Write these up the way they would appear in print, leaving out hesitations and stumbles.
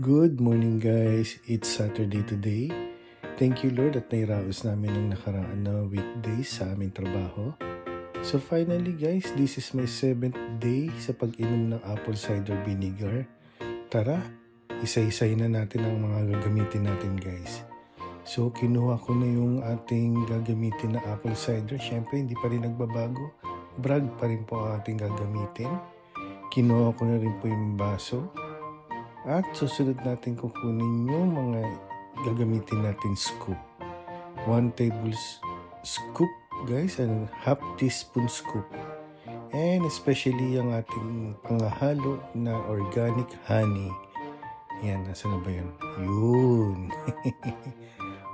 Good morning guys, it's Saturday today. Thank you Lord at nairaos namin ng nakaraan na weekdays sa aming trabaho. So finally guys, this is my 7th day sa pag-inom ng apple cider vinegar. Tara, isa-isay na natin ang mga gagamitin natin guys. So kinuha ko na yung ating gagamitin na apple cider. Syempre hindi pa rin nagbabago. Bragg pa rin po ang ating gagamitin. Kinuha ko na rin po yung baso. At susunod natin kukunin yung mga gagamitin natin scoop. 1 tablescoop guys and half teaspoon scoop. And especially yung ating panghalo na organic honey. Yan, nasa na ba yun? Yun.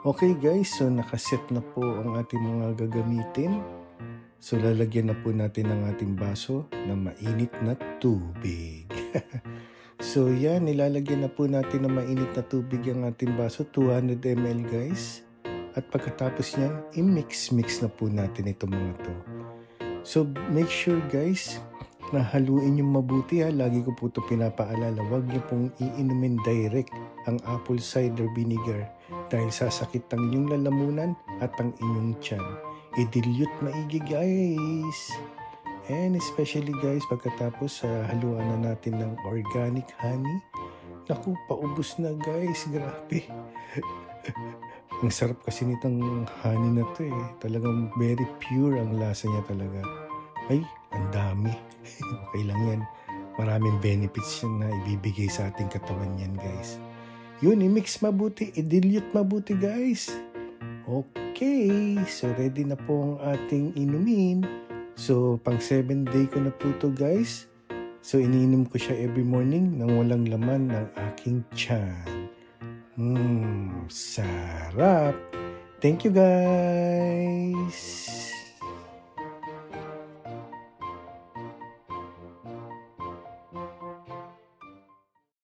Okay guys, so nakaset na po ang ating mga gagamitin. So lalagyan na po natin ang ating baso na mainit na tubig. So yan, nilalagyan na po natin ng mainit na tubig ang ating baso, 200 ml guys. At pagkatapos niyan, i-mix na po natin itong mga to. So make sure guys, na haluin yung mabuti ha. Lagi ko po ito pinapaalala, huwag niyo pong iinumin direct ang apple cider vinegar dahil sasakit ang inyong lalamunan at ang inyong tiyan. I-dilute maigi guys. And especially guys, pagkatapos haluan na natin ng organic honey. Naku, paubos na guys, grabe. Ang sarap kasi nitong honey na to eh. Talagang very pure ang lasa niya talaga. Ay, ang dami. Okay lang yan. Maraming benefits yan na ibibigay sa ating katawan yan guys. Yun, i-mix mabuti, i-dilute mabuti guys. Okay, so ready na po ang ating inumin. So, pang 7 day ko na po to guys. So, iniinom ko siya every morning nang walang laman ng aking tiyan. Sarap! Thank you guys!